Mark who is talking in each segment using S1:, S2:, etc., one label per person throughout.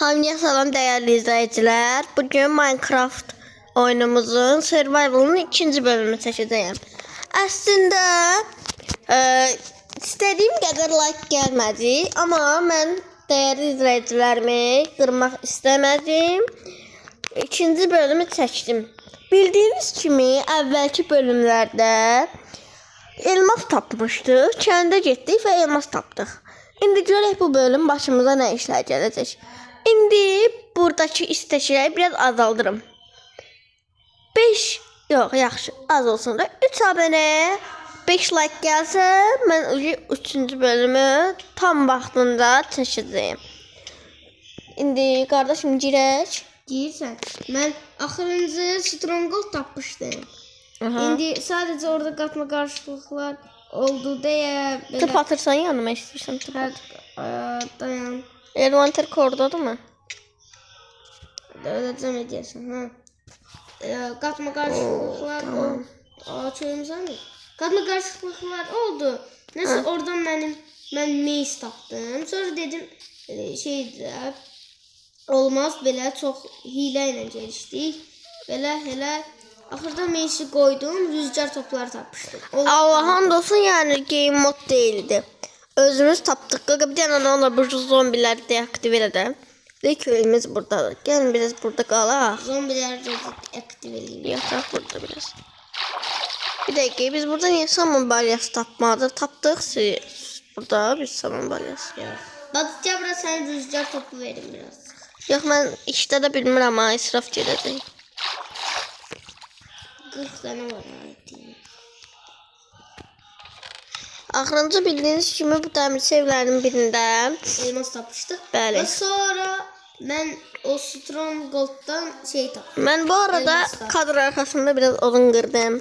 S1: Hamıya salam dəyərli izləyicilər. Bugün Minecraft oyunumuzun Survival'ın ikinci bölümünü çəkəcəyəm. Əslində istədiyim qədər like gəlmədi, amma mən dəyərli izləyicilərimi qırmaq istəmədim. İkinci bölümü çəkdim. Bildiyiniz kimi əvvəlki bölümlərdə elmas tapmışdıq. Kəndə getdik və elmas tapdıq. İndi görək bu bölüm başımıza nə işlər gələcək. İndi buradakı istəkləri biraz azaldırım. 5 yox, yaxşı, az olsun da 3 abunə, 5 like gəlsə, mən 3-cü bölümü tam vaxtında çəkəcəyəm. İndi qardaşım girək.
S2: Deyirsən, mən axırıncı Stronghold tapmışdım. İndi sadəcə orada qatma qarşılıqlar oldu deyə
S1: Tıp atırsan yanıma istəyirsən tıp at.
S2: Dayan.
S1: Envanter kordadır mı?
S2: Öləcəm edərsən, hə. Qatma qarşılıqlar oldu. Çöyümsən mi? Qatma qarşılıqlar oldu. Nəsə oradan mən mace tapdım. Sonra dedim olmaz belə çox hilə ilə gəlişdik. Belə axırda mace qoydum, rüzgar topları tapmışdım.
S1: Allah hamd olsun, yəni game mod değildi. Özümüz tapdıq. Bir dənə onunla bu zombiləri deaktiv edəm. Və köyümüz buradadır. Gəlin biraz burada qalaq.
S2: Zombiləri aktiv edeyim.
S1: Yataq burada biraz. Bir dəqiqə, biz burada niyə saman balyası tapmadıq? Tapdıq siz. Burada bir saman balyası.
S2: Batıca bura sən rüzgar topu verin biraz.
S1: Yox, mən işdə də bilmirəm, amma israf gedəcək.
S2: 40 dənə var ayətiyim.
S1: Axırıncı bildiyiniz kimi bu dəmirçi evlərinin birində
S2: Elmas tapmışdıq.
S1: Bəli.
S2: Və sonra mən o Stronghold'dan tapdım.
S1: Mən bu arada kadr arxasında biraz odun qırdım.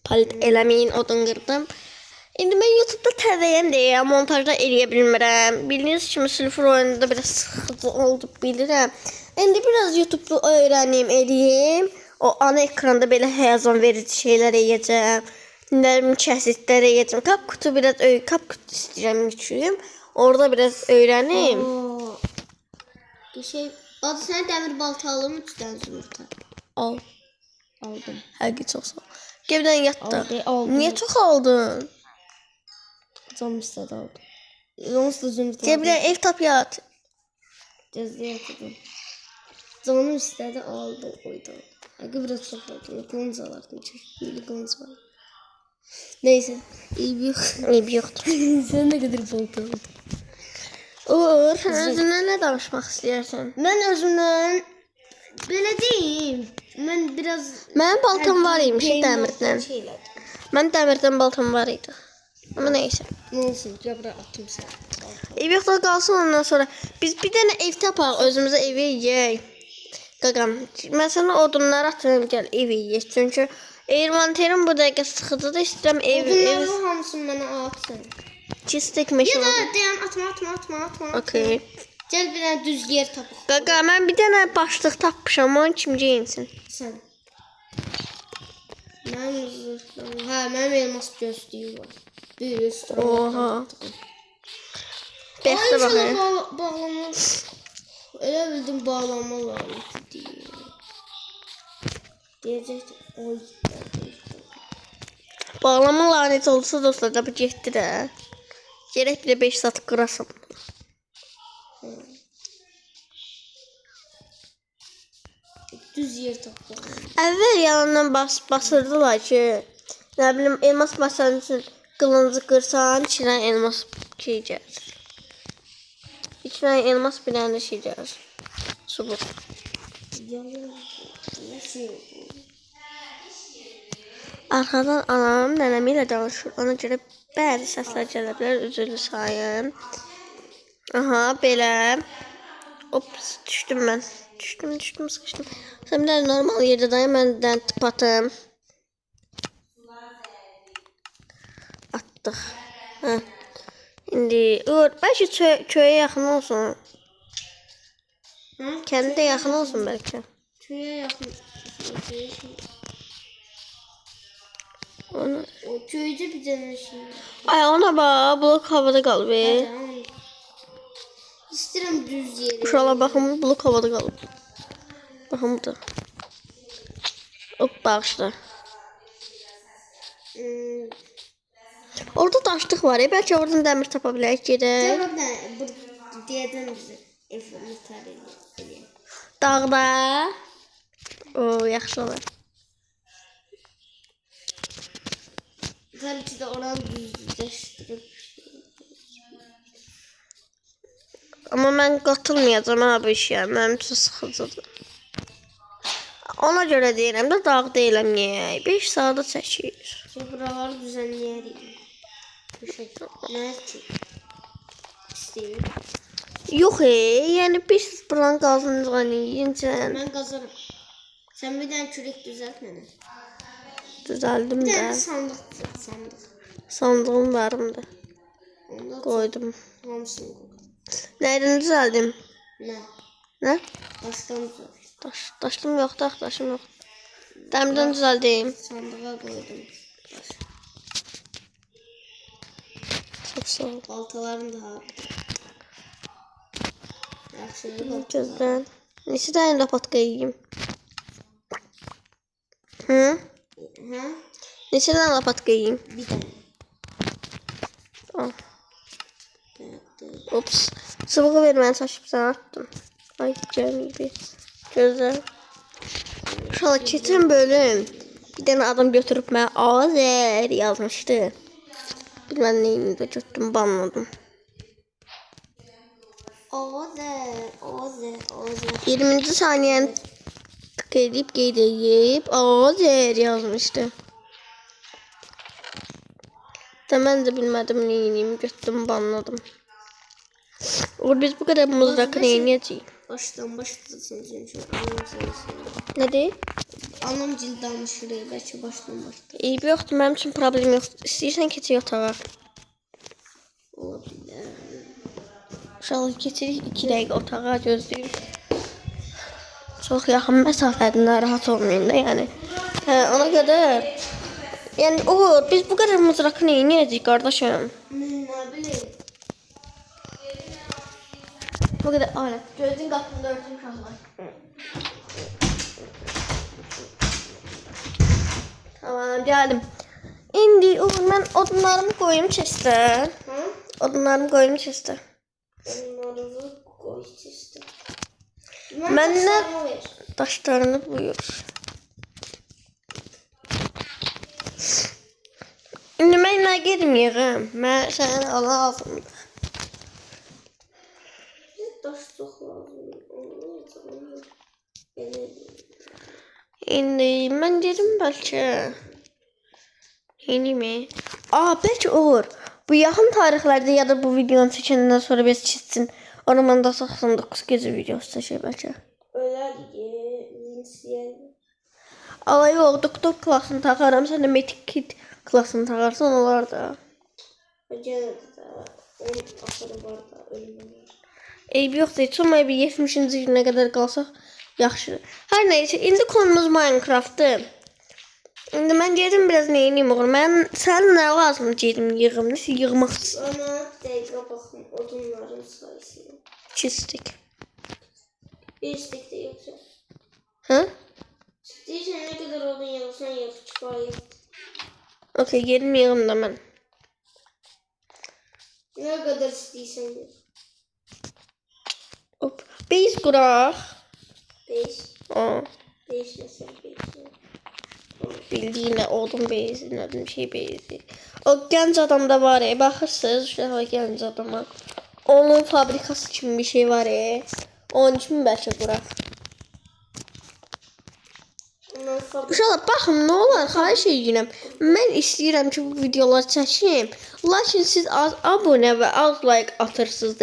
S1: Palit eləməyin, odun qırdım. İndi mən YouTube'da təzəyəm deyə montajda eləyə bilmirəm. Bildiyiniz kimi sülfur oyununda biraz sıxıcı oldu bilirəm. İndi biraz YouTube'da öyrəneyim, eləyim. O ana ekranda belə həyəcan verici şeylər eləyəcəm. Nərim kəsitlər eləyəcəm. Kap kutu istəyirəm üçün. Orada biraz öyrənim.
S2: Adı sənə dəmir balta alım 3 dənə zümrüt.
S1: Al.
S2: Aldım.
S1: Həqiqi çox sağ ol. Gevdən yatdı.
S2: Aldım.
S1: Niyə çox aldın?
S2: Canım istədi aldım. Onsuz da zümrüt aldım.
S1: Gevdən ev tap yat.
S2: Gözdə yatdım. Canım istədi aldım. Qoydum. Həqiqi biraz çox aldım. Qılınc alardım. Çəkili qılınc var. Neyse.
S1: Eybi yoxdur.
S2: Sən nə qədər balta aldın?
S1: Uğur, sən özündən nə danışmaq istəyirsən?
S2: Mən özümdən belə deyim. Mən biraz
S1: Mənim baltam var imiş dəmirdən. Mən dəmirdən baltam var idi. Amma neysə.
S2: Nə olsun, gəbra atım sən.
S1: Ev yoxdur qalsın ondan sonra. Biz bir dənə ev tapaq, özümüzə evi yeyək. Qaqam, mən sənə odunları atırım, gəl evi yeyək. Çünki envanterim bu dəqiqə sıxıcıdır, istəyirəm
S2: Odunların hamısını mənə atsan.
S1: Çistik meşə
S2: Ya
S1: olur.
S2: da dayan, atma.
S1: Okey.
S2: Gəl bir dənə düz yer tapaq.
S1: Qaqa, mən bir dənə başlıq tapmışam, onu kim geyinsin?
S2: Sən. Mənim elmas gözlüyü var. Bir üstü.
S1: Oha. Bəxtə baxır.
S2: Bağlama. Elə bildim bağlama lazım deyil. Deyəcəkdim. Oy.
S1: Bağlama lanet olsa dostlar, da bu getdi də. Gerək bir də 5 saat qırasam.
S2: Düz yer tapaq.
S1: Əvvəl yalandan basırdılar ki, nə bilim, elmas basan üçün qılıncı qırsan, içindən elmas şey gəlir. İçindən elmas bir dənə şey gəlir. Subur. Arxadan anam nənəm ilə danışır. Ona görə bəzi səslər gələ bilər, üzrlü sayın. Aha, belə. Ops, düşdüm mən. Düşdüm, sıxışdım. Sən bir dənə normal yerdə dayan, mən bir dənə tıp atım. Atdıq. Hə. İndi, bəlkə köyə yaxın olsun. Kəndə yaxın olsun bəlkə.
S2: Köyə yaxın.
S1: Onu...
S2: O köydə bir dənə şey.
S1: Ay, ona bax, blok havada qalıb.
S2: İstəyirəm düz yeri.
S1: Uşaqlar baxın, blok havada qalıb. Baxın bu da. Hop, bağışla. Orada daşlıq var ya, bəlkə oradan dəmir tapa bilərik, gedək.
S2: Cavab nə? Bu deyədən bizə informator eləyək.
S1: Dağda. Oo, yaxşı olar.
S2: Təbii ki də oranı düzləşdirib.
S1: Amma mən qatılmayacağam ha bu işə. Mənim üçün sıxıcıdır. Ona görə deyirəm də dağ deyiləm niyə. 5 saata çəkir.
S2: Buraları düzənləyərik. Bu şey. Nə ki? İstəyir.
S1: Yox yəni biz buranı qazınacağıq
S2: Mən qazarım. Sən bir dənə kürək düzəlt mənə.
S1: Düzəldim
S2: Bir
S1: də.
S2: dənə sandıq düzəlt, sandıq.
S1: Sandığım varımdı.
S2: Onda
S1: Qoydum.
S2: hamısını qoy.
S1: Nəydən düzəldim?
S2: Nə?
S1: Nə?
S2: Daşdan düzəlt.
S1: Daşım yox, daşım yox. Dəmirdən düzəldim.
S2: Sandığa qoydum.
S1: Çox sağ ol.
S2: Baltalarını da al. Yaxşı.
S1: Gözdən. Neçə dənə lapatka yeyeyim? Hı?
S2: Hə?
S1: Neçə dənə lapatka yeyeyim?
S2: Bir dənə.
S1: Al. Ops. Sıvığı ver, mən saçıbsan attım. Ay, gəlməyib. Gözəl. Uşaqlar, keçən bölüm bir dənə adam götürüb mənə Azər yazmışdı. Bilmən neyini də götürdüm, banladım.
S2: Azər.
S1: 20-ci saniyəni qeyd edib Azər yazmışdı. Da mən də bilmədim neyini götürdüm, banladım. Oğul, biz bu qədər mızrakı neyniyəcəyik?
S2: Başdan başlasın çünki anam sayısı.
S1: Nədir?
S2: Anam cil danışırıq, bəlkə başdan başlayır.
S1: Eyb yoxdur, mənim üçün problem yoxdur. İstəyirsən keçək otağa.
S2: Ola bilər.
S1: Uşaqlar, keçirik 2 dəqiqə otağa, gözləyir. Çox yaxın məsafədə narahat olmayın da, yəni. Hə, ona qədər. Yəni, oğul, biz bu qədər mızrakı neyniyəcəyik, qardaşım?
S2: Nə bilir?
S1: Bu qədər alət. Gözün qapında örtüm uşaqlar. Tamam, gəldim. İndi oğul, mən odunlarımı qoyum çəstə.
S2: Hə?
S1: Odunlarımı qoyum çəstə.
S2: Onları qoy çizdim.
S1: Məndən daşlarını buyur. İndi mən nə gedməyəm. Mən səni lazımdır.
S2: Daş çox lazım.
S1: İndi mən dedim bəlkə. Yeni mi? Bəlkə olur. Bu yaxın tarixlərdə ya da bu videonu çəkəndən sonra biz çizsin. Ormanda 99 gecə videosu çəkək bəlkə.
S2: Ölər insiyən.
S1: Ala yox, doktor klasını taxaram. Sən də medik kit klasını taxarsan, olar da.
S2: Gəlir də. Onun axırı var da, ölümü var.
S1: Eyb yoxdur, heç olmaya bir 70-ci günə qədər qalsaq yaxşıdır. Hər nəysə, indi konumuz Minecraftdır. İndi mən gedim biraz neyiniyim oğlum. Mən sən nə lazım gedim yığım, nəsə yığmaq istəyirəm.
S2: Ana dəqiqə baxın odunların sayısına.
S1: 2 stik.
S2: Bir stik də yoxsa.
S1: Hə?
S2: İstəyirsən nə qədər odun yığırsan yığ kifayət.
S1: Okey, gedim yığım da mən.
S2: Nə qədər istəyirsən yığ.
S1: Hop. Base quraq.
S2: 5.
S1: Aa,
S2: 5 nəsə 5.
S1: bildiğinə odun base, nədim şey base. O gənc adamda var baxırsınız, uşaqlar gənc adama. Onun fabrikası kimi bir şey var Onun üçün bəlkə quraq. Uşaqlar baxın, nə olar, xahiş edirəm. Mən istəyirəm ki, bu videoları çəkim. Lakin siz az abunə və az like atırsınız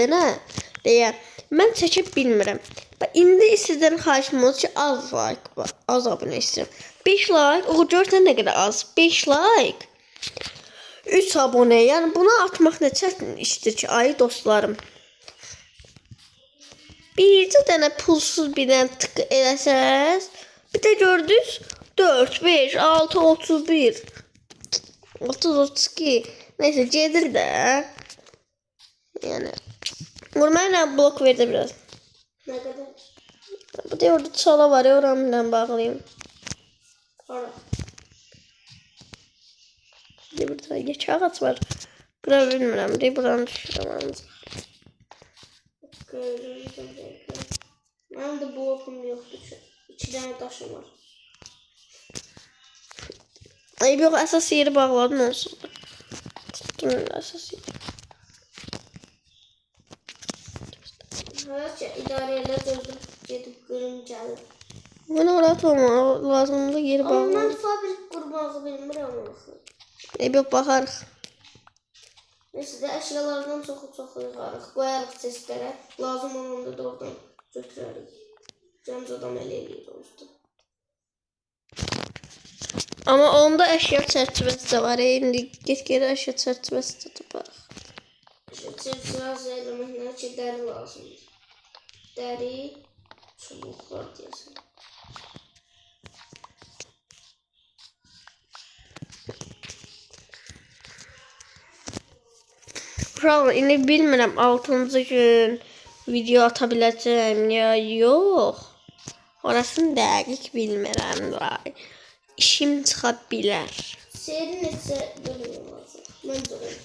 S1: deyə mən çəkib bilmirəm. Və indi sizdən xahişim olsun ki, az like, az abunə istəyirəm. 5 like, o görsən nə qədər az. 5 like. 3 abunə, yəni buna atmaq nə çətin işdir ki, ay dostlarım. Bircə dənə pulsuz bir dənə tık eləsəz, bir də gördünüz 4, 5, 6, 31, 30, 32, neyse gedir də. Yəni Vurmayla blok verdi biraz.
S2: Ne kadar?
S1: Bu da orada çala var ya oramla bağlayayım.
S2: Para.
S1: Bir burada geç ağaç var. Bura bilmirəm. De buranı düşürəm ancaq.
S2: Benim de blokum yoktu. 2 tane taşım var.
S1: Ay yox, əsas yeri bağladın olsun. Tutdum əsas yeri.
S2: Hayatça idareyle döndüm. Gedib qırım gəlir.
S1: Bana rahat olma, lazımlı yeri
S2: Ama
S1: bağladım.
S2: ben fabrik qurmağı bilmirəm axı.
S1: Yox, baxarıq.
S2: Neyse de eşyalardan çox yığarıq. Qoyarıq chestlərə. Lazım olanda da oradan götürərik. Cəmc adam elə eləyir onsuz.
S1: Amma onda əşya çərçivəsi də var. İndi get-gedə əşya çərçivəsi də taparıq.
S2: Çerçivəz eləməklə ki, dəri lazımdır. Dəri, çubuqlar deyəsən.
S1: Uşaqlar, indi bilmirəm 6-cı gün video ata biləcəm ya yox. Orasını dəqiq bilmirəm. İşim çıxa bilər.
S2: Seyri neçə bölüm olacaq? Məncə öyle.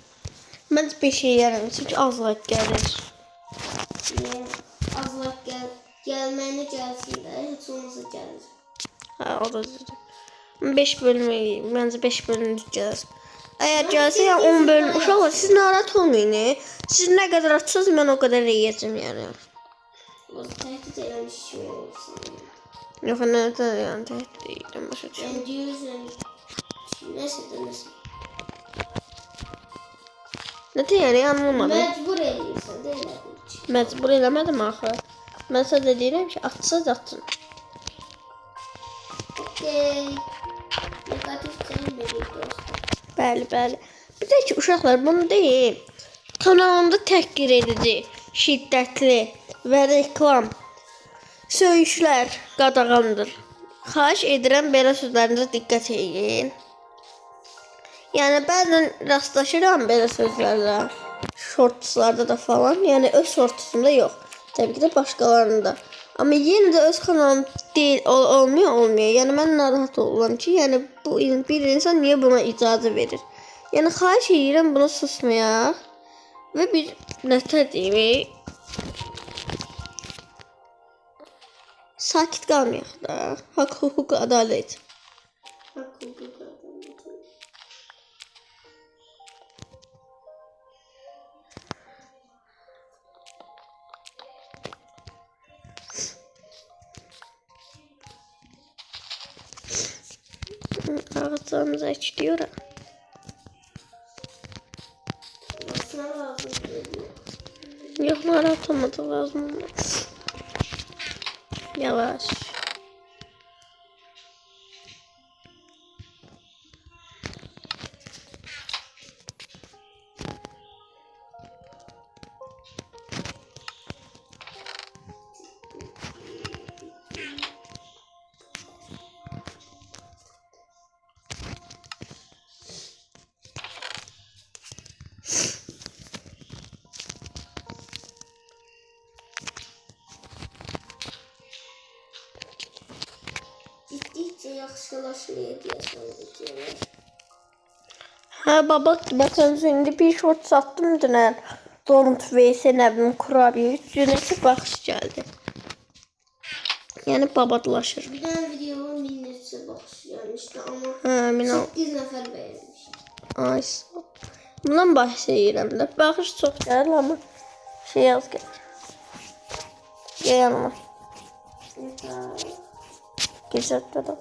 S1: Mən 5 yeyərəm, çünki az vaxt gəlir.
S2: Niyə? Az vaxt gəlməyinə gəlsin də, heç olmasa gəlir.
S1: Hə, o da düzdür. 5 bölüm eləyim. Məncə 5 bölüm gəlir. Əgər gəlsə, yəni 10 bölüm. Uşaqlar, siz narahat olmayın. Siz nə qədər açsınız, mən o qədər yeyəcəm yəni.
S2: Təhdid eləmiş kimi olsun.
S1: Yox, nədə yəni təhdid edirəm, başa düşürəm.
S2: Yəni deyirsən, nəsə də nəsə.
S1: Nədə yəni, anlamadım.
S2: Məcbur eləyirsən də elə bil ki.
S1: Məcbur eləmədim axı. Mən sizə deyirəm ki, atsız atın.
S2: Okey. Negatif çəyin belir dostum.
S1: Bəli, bəli. Bir də ki, uşaqlar, bunu deyim. Kanalımda təhqir edici, şiddətli və reklam söyüşlər qadağandır. Xahiş edirəm, belə sözlərinizə diqqət edin. Yəni, bəzən rastlaşıram belə sözlərlə. Shortslarda da falan. Yəni, öz shortsumda yox. Təbii ki də başqalarında. Amma yenə də öz kanalım deyil, olmuyor. Yəni, mən narahat oluram ki, yəni, bir insan niyə buna icazə verir? Yəni, xahiş edirəm buna susmayaq. Və bir nətə deyim, sakit qalmayaq da. Haqq, hüquq, ədalət.
S2: Haqq, hüquq, ədalət.
S1: Ağızlarımıza ekliyorum.
S2: Nasıl lazım geliyor?
S1: Yok, narahat olmadı, lazım olmaz. Yavaş.
S2: Gitdikcə yaxşılaşmaya deyəsən videolar.
S1: Ha baba, bakın şimdi bir short sattım dünən. Donut vs nə bilim kurabiye. Üstünə baxış gəldi. Yəni babadlaşır.
S2: Bir dənə videoya 1000 neçə baxış gəlmişdi, amma
S1: Ha, min
S2: 8 nəfər bəyənmiş.
S1: ay. Bundan bahsediyorum da. Baxış çox gəlir amma şey az gəlir. Gəl yanıma. Geçərdə də.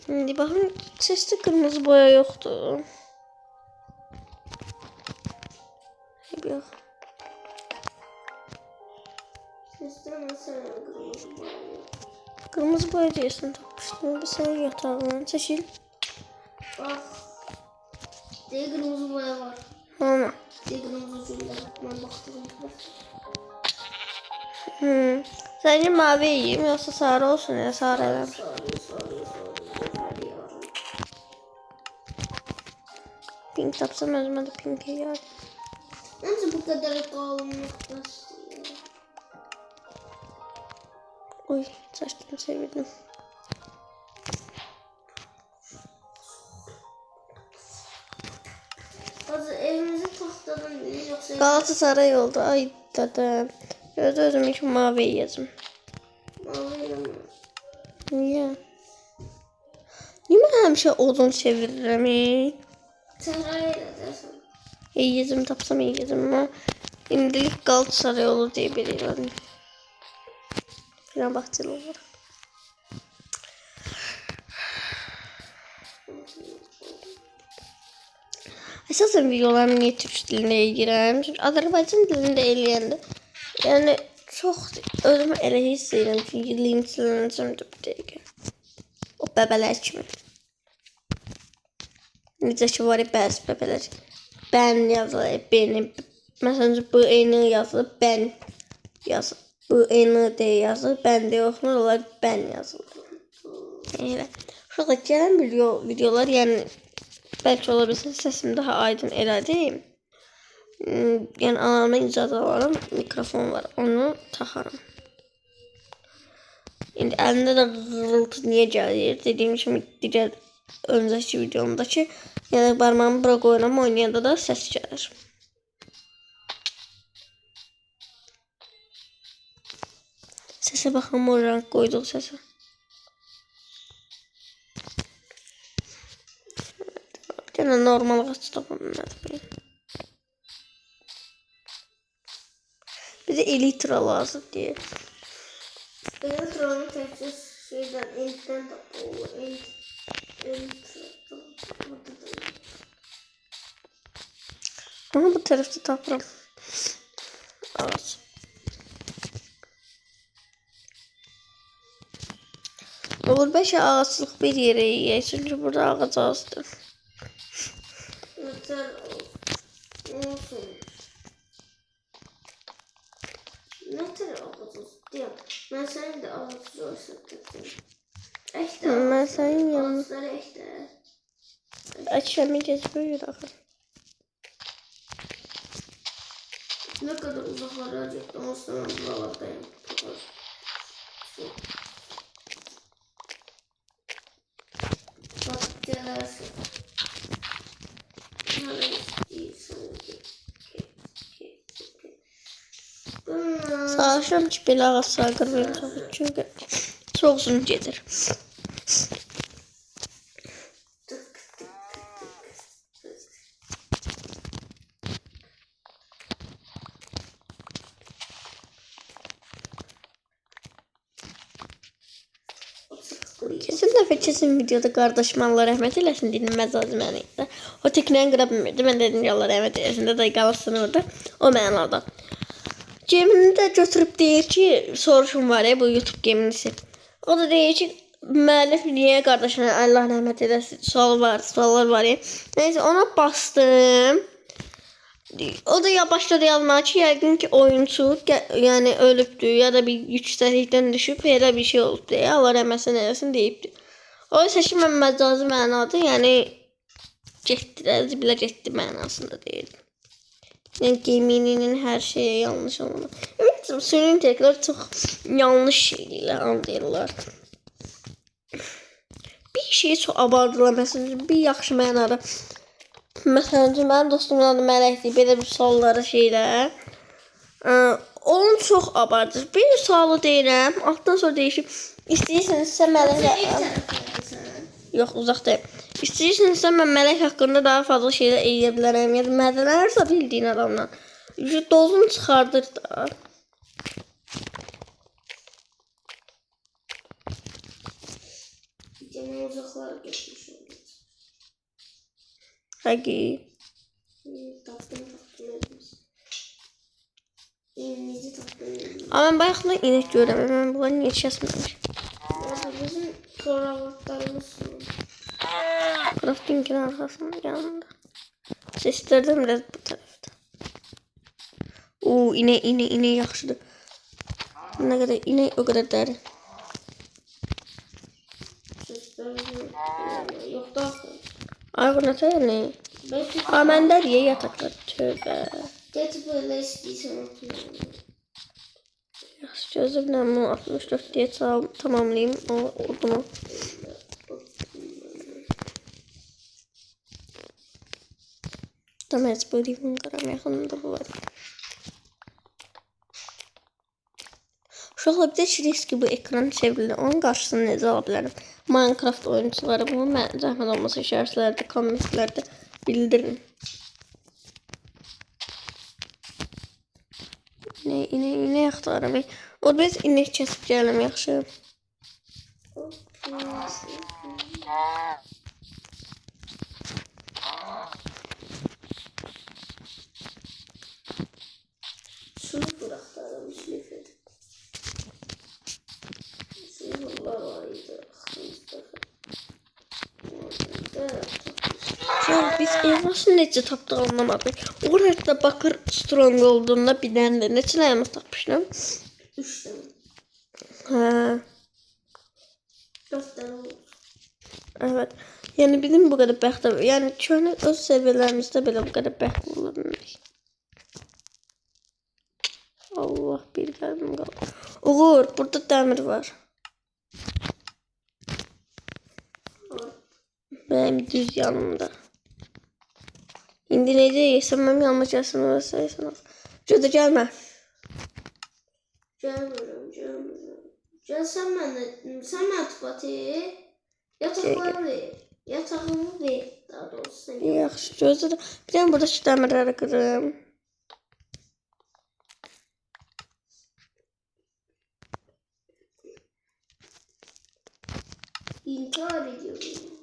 S1: Şimdi bakın sesli kırmızı boya yoktu. Yok.
S2: Sesdə məsələn qırmızı boya.
S1: Kırmızı boya diyorsun tapmıştım. Bir sen yatağından çeşil.
S2: Bax. Deyə qırmızı boya var.
S1: Ana.
S2: Deyə qırmızı güllər. Mən baxdım.
S1: Sence mavi yiyeyim yoksa sarı olsun ya sarı ederim.
S2: Sarı.
S1: tapsam özümə də pinki yar.
S2: Nasıl bu kadar kalınlıkta?
S1: Oy, saçlarımı sevirdim.
S2: Hazır evimizi tahtadan değil yoksa...
S1: Galatasaray oldu. Ay dedem. Gözü özüm için mavi yazım.
S2: Maviyle mi?
S1: Niye? Niye ben həmişə odun çeviririm?
S2: Sahra'yla dersen.
S1: İyi yazım tapsam iyi yazım ama indilik Galatasaray olur diye biliyorum. Fenerbahçeli olur. Esasen videolarımı niye Türk dilinde ilgilenirim? Çünkü Azerbaycan dilinde eləyəndə yani çok özümü elə hiss edirəm ki, linçlənəcəm Türk dilində. O bəbələr kimi. Necə ki var bəzi bəbələr. Ben yazılır, benim. Mesela bu eni yazılır, ben yazılır. Bu eni de yazılır, ben de yoxdur, onlar ben yazılır. Evet. Şurada gələn videolar, yani belki olabilir sesim daha aydın elədim. Yani anama icazə alarım, mikrofon var, onu taxarım. Şimdi əlimdə də gırıltı niye gəlir? Dediyim kimi digər öncəki videomdakı, yəni barmağımı bura qoyuram, oynayanda da səs gəlir. Səsə baxın, o rank qoyduq səsə. Yenə normal qaç tapım nədir? Bizə elitra lazım deyə.
S2: Elektronu təkcə şeydən, intdən tapılır.
S1: Ama bu tarafta tapıram. Ağaç. Olur beşe ağaçlık bir yere yiyək. Çünkü burada ağac azdır.
S2: Yeter olsun. Ne tür ağacız diye. Ben senin de ağacı olsa dedim.
S1: Ben senin yanına.
S2: Ağaçları ekler.
S1: Açmamı geçmiyor akıl.
S2: Ne kadar uzaklara acıktım o zaman buralardayım. Bak gelersin.
S1: Sağlaşıyorum ki belə ağaç sağır verim. Çünkü çok uzun gelir. Kesin videoda kardeşim Allah rahmet eylesin dinlemez lazım yani. O tekneyi qıra bilmirdi. Ben dedim Allah rahmet eylesin de dayı qalasın orada. O mənada. Gemini de götürüp deyir ki soruşum var ya bu YouTube gemisi. O da deyir ki müəllif niye kardeşine Allah rahmet eylesin suallar var ya. Neyse ona bastım. O da ya başladı yazmaya ki yəqin ki oyuncu yani ölübdü ya da bir yüksəklikdən düşüb elə bir şey oldu deyə Allah rəhməsin eləsin deyibdi. O isə ki mən məcazi mənada yəni getdilər, zibilə getdi mənasında deyirdim. Yəni geminin hər şeyi yanlış olmalı. Evet, süni intelleklər çox yanlış şeylərlə anlayırlar. Bir şeyi çox abardılar məsələn bir yaxşı mənada. Məsələn, mənim dostumun adı Mələkdir, belə bir sualları şeylər. Onu çox abardır. Bir sualı deyirəm, altdan sonra deyişib, istəyirsinizsə Mələk... Yox, uzaq deyil. İstəyirsinizsə mən Mələk haqqında daha fazla şeylər eləyə bilərəm. Yəni, mədələrsə bildiyin adamdan. Dozunu çıxardır da.
S2: Gene uzaklara geçmiş oldu.
S1: Həqiqi.
S2: Tapdım etmiş. İğneci tapdım.
S1: Amma mən bayaqdan inek görürəm. Mən bunları niyə kəsməmiş?
S2: Orada bizim kravatlarımız var.
S1: Craftingin arxasında yanında. Seslərdən biraz bu tərəfdə. İnek yaxşıdır. Nə qədər inek o qədər dəri.
S2: Seslerimiz yok da.
S1: Ay bu nə tər ne?
S2: Belki
S1: Aa, məndə niyə yataklar? Tövbə.
S2: getir böyle istəyirsən oturma.
S1: Yaxşı, gözümlə bunu 64 deyə tamamlayayım o odunu. Da məcburiyim qaram yaxınında bu var. Uşaqlar bir də şiris ki bu ekran çevrilir. Onun qarşısını necə ala bilərəm? Minecraft oyuncuları bunu mən zəhmət olmasa işarətlərdə, kommentlərdə bildirin. İnək axtarım. O biz inek kəsib gələm yaxşı.
S2: Şunu bıraktalım şlifer. Şunlar var idi.
S1: Ya biz elması necə tapdıq anlamadım. Orada bakır strong olduğunda bir dənə də neçə elmas tapmışdım.
S2: 3 tane.
S1: Hə,
S2: 4 tane oldu.
S1: evet. Yəni bizim bu qədər bəxt, yəni köhnə öz seviyələrimizdə belə bu qədər bəxt olurmuş. Allah bir gəldim qaldı. Uğur, burada dəmir var. Benim düz yanımda. İndi necə yesəm mənim yanıma gəlsin və saysan. Cödə gəlmə.
S2: Gelmiyorum. Gel sen bana tıpatı. Yatakları ver. Yatağımı ver. Daha doğrusu sen.
S1: Yaxşı, gözlə də. Bir dənə burada şu dəmirləri qırım.
S2: İntihar ediyorum.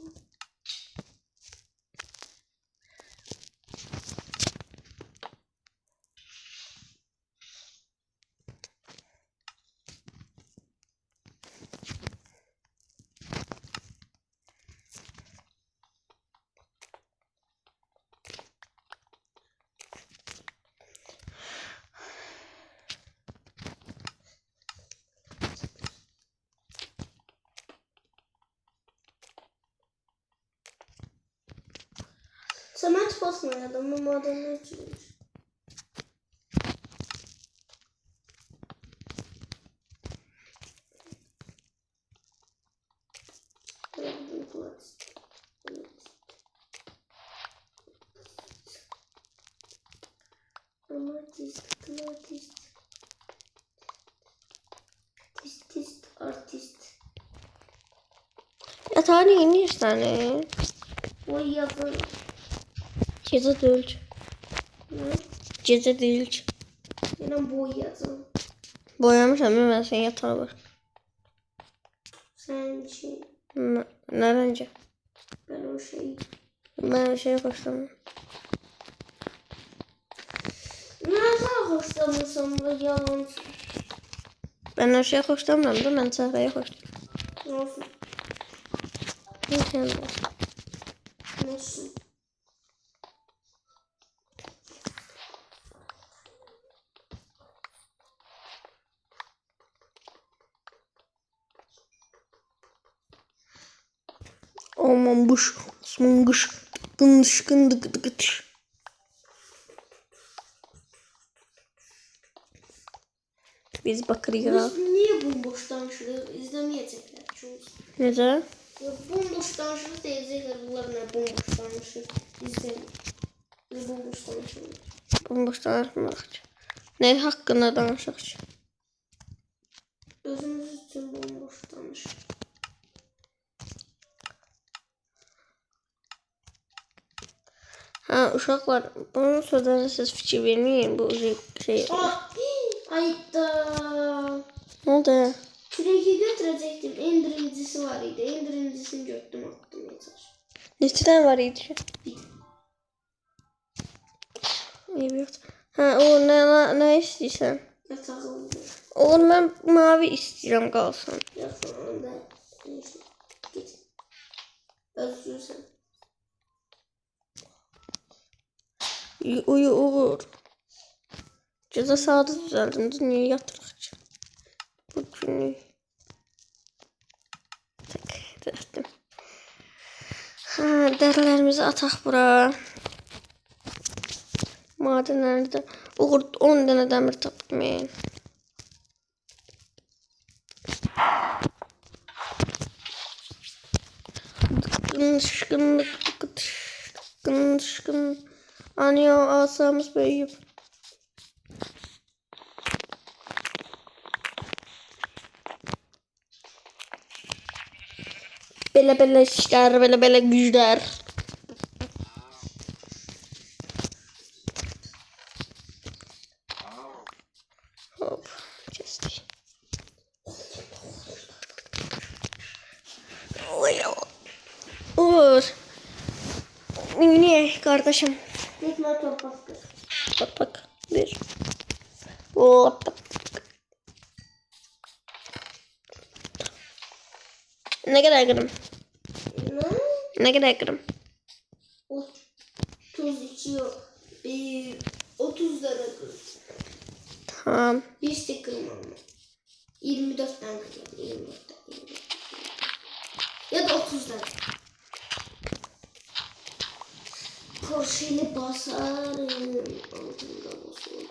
S2: Samet basmıyor adamı madenine çıkmış. Artist.
S1: Yatağı niyə inirsən?
S2: O yazın.
S1: Gecə deyil.
S2: Ne?
S1: Gecə deyil.
S2: Yine boy yazın.
S1: Boyamışam mən sən yatağı var.
S2: Sen şey.
S1: Nərəncə?
S2: Ben o şey.
S1: Mən o şeyə xoşlamam.
S2: Nereden hoşlanırsam da yalan.
S1: Mən o şeyə xoşlamıram da, mən çəhrəyə xoşlamam.
S2: Nasıl?
S1: İnşallah.
S2: Nasıl?
S1: Aman buş, Osman qış, qındış, qındı, qıdı, qıtış. Biz bakırıq.
S2: Biz niye bomboş danışırıq? İzlemeyecekler çoğu.
S1: Necə?
S2: Ya bomboş danışırıq deyəcəklər. Bunlar ne bomboş danışır? İzleyin. Biz bomboş danışırıq.
S1: Bomboş danışmırıq ki. Nə haqqında danışaq ki?
S2: Özümüz için bomboş danışır.
S1: Ha, uşaqlar, bunun sözlərinə siz fikir verməyin. Bu şey...
S2: Ah! Ayda!
S1: Ne oldu?
S2: Küreki götürecektim. En birincisi var idi. En birincisini götürdüm attım yeter.
S1: Neçədən var idi ki? İyi yoxdur. Ha, o nə istəyirsən?
S2: Yatağımda.
S1: Oğlum, mən mavi istəyirəm qalsın.
S2: Yatağımda. Neyse. Git. Özgürsen.
S1: Uyu Uğur. Gecə saatı düzəldin. Niyə yatırıq ki? Bu günü. Tak, düzəltdim. Ha, dərilərimizi ataq bura. Madenlerde 10 tane demir tapdım yani. Şıkın. Anıyor asamız büyüyüp. Belə işler, belə güclər. Hop, kestik. Uğur. Niye kardeşim?
S2: Tekrar toprak kır.
S1: Bak. Bir. Hop. Ne kadar kırım? Ne kadar kırım?
S2: 32 yok. 30 tane kır.
S1: Tamam.
S2: Bir tek kırmam. 24 tane kır. 24 tane. Ya da 30 tane. Korşayla basarım. Altında basarım.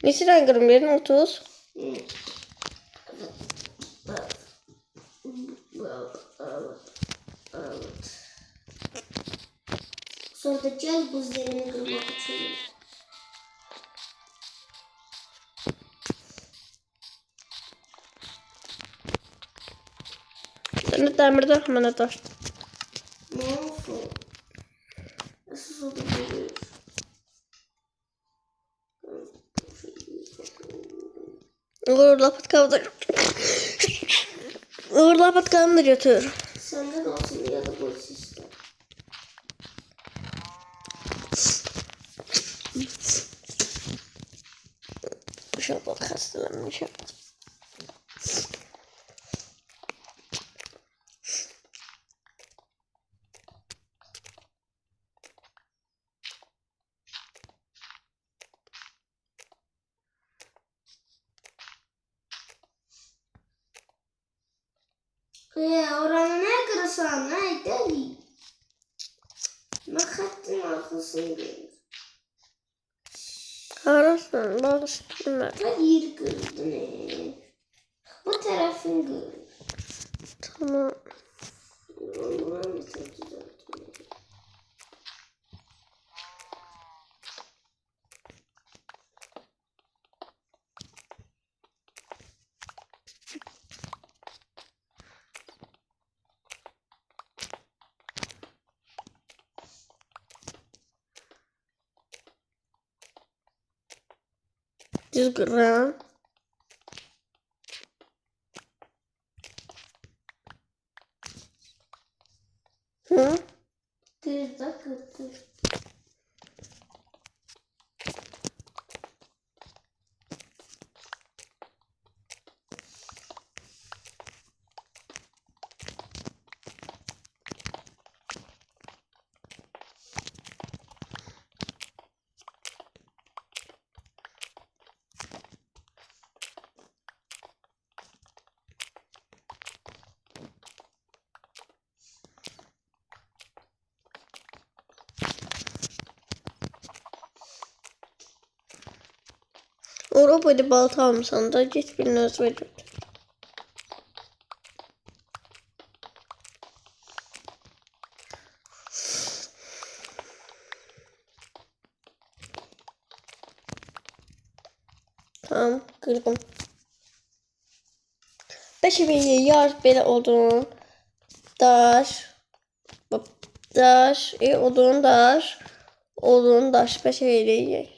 S1: Nesinden kırım verin 30.
S2: Evet. Sonra da gel buzlarını kırmak için.
S1: Sen de demirden hemen atar.
S2: Ne olsun? Nasıl olabilir?
S1: Uğur lapat kaldırıyor. Uğur lapat kaldırıyor.
S2: Senden olsun ya da bu sistem.
S1: İnşallah hastalanmış.
S2: Oranı ne kırsan ne deli. Makatın arkasındayım.
S1: Arasın bağıştırma.
S2: Hayır kırdı ne? Bu tarafın kırdı.
S1: Tamam.
S2: Buranı çok düzelttim.
S1: Düz kırım. Hı?
S2: Kırdı.
S1: Avrupa'da balta almışsan da git birine öz verir. Tamam kırdım. Beşi bir yar belə odun. Daş. Daş. Odun daş. Beşi bir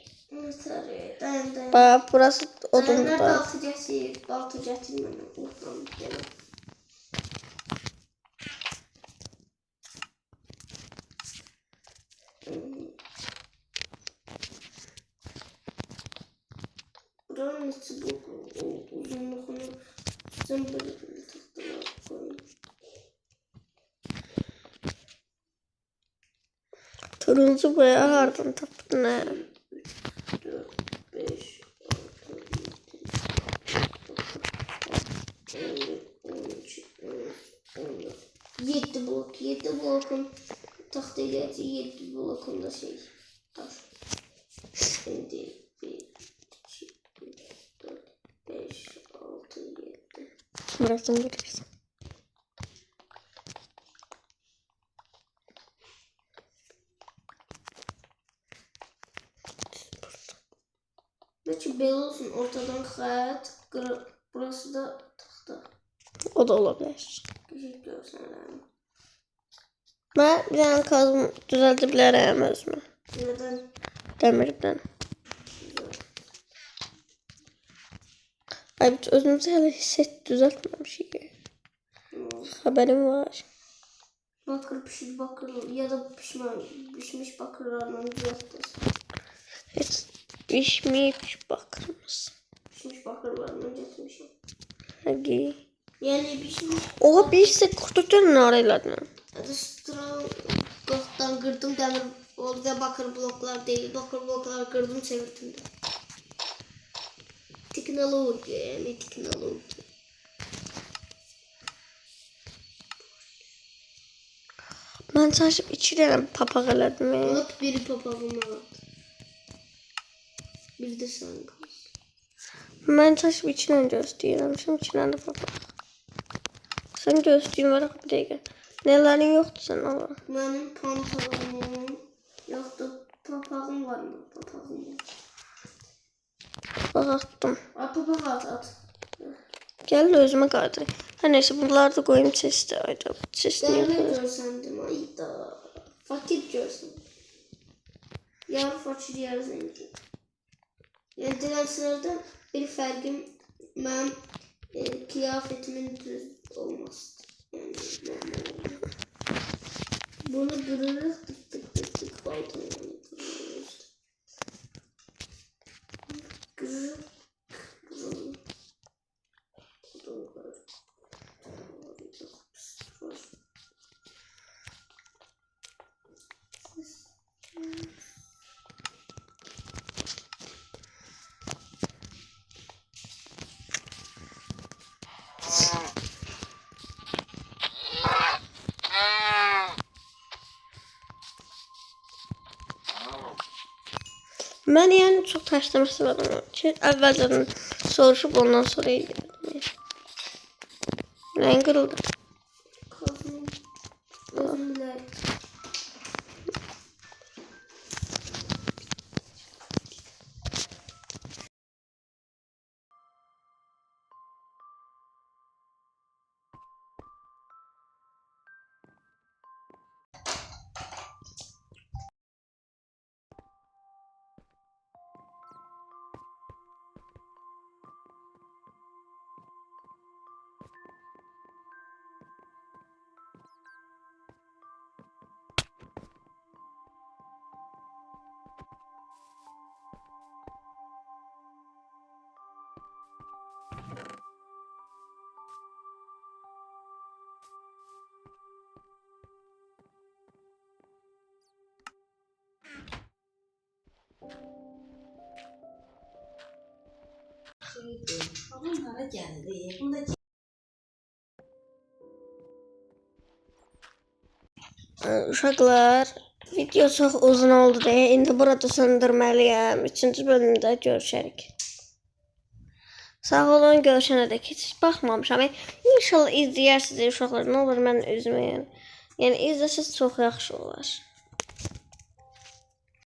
S2: Ben.
S1: bak burası odun
S2: Ben
S1: da.
S2: balta getirmem. Oradan gidelim. Buranın içi bu uzunluğunu sen böyle tahtalar koyun.
S1: Turuncu boya hardan tapdın ne?
S2: 4, 5, 6, 7, 8, 9, 10. 13, 14, 7 blok. 7 blokun taxt eləyəcək. 7 blokunda şey. Daş. Şimdi 1, 2, 3, 4, 5, 6, 7.
S1: Bıraktım görüyorsun.
S2: Belki belə olsun. Ortadan xət. Burası da taxta.
S1: O da olabilir.
S2: Teşekkür ederim.
S1: Ben bir tane kazım düzeltebilirim özümü.
S2: Neden?
S1: Demirden. Ay özümüzü hele hisset düzeltmemişik. Haberim var.
S2: Bakır pişir bakır ya da pişmiş bakırlarla düzeltiriz.
S1: Hiç pişmeyip bakırımız.
S2: Pişmiş bakırlarla getirmişim.
S1: Hadi.
S2: Yani pişmiş.
S1: Oha bir ise kurtulcan naraylarını.
S2: Hadi sıra gottan kırdım demir. Orada bakır bloklar değil. Bakır bloklar kırdım çevirdim de. Teknoloji yani teknoloji.
S1: Ben sadece içine papak elədim.
S2: Bak biri papağım var. Bir de sen kal.
S1: Ben sadece içine göstereyim. Şimdi içine de papak. Sen göstereyim var bir dakika. Nelerin yoktu sen ama.
S2: Benim pantolonum yoktu. Papağım var mı? Papağım var.
S1: Bak attım.
S2: Papağım at.
S1: Gel de özüme kaldır. Her neyse bunları da koyayım sesli. Ayda sesli
S2: Değerli
S1: yapıyorum.
S2: görsendim ayda. Fakir görsün. Yar fakir yar zengin. Yani dilençilerden bir fərqim mənim kıyafetimin düz olması. Yani normal olmalı. Bunu dururuq tık baltayla dururuq. Qırıq.
S1: Ben yani çok taşlaması var ama. Evvelden soruşup ondan sonra ilgilendim. Ben kırıldı.
S2: Kazım. Özüm bilərək.
S3: Onlara geldi. Bunda
S1: Uşaqlar, video çok uzun oldu deyə indi burada söndürməliyəm. 3-cü bölümdə görüşərik. Sağ olun, görüşənədək heç baxmamışam. İnşallah izləyərsiniz uşaqlar. Nə olur mən üzümü yəni izləsəz çox yaxşı olar.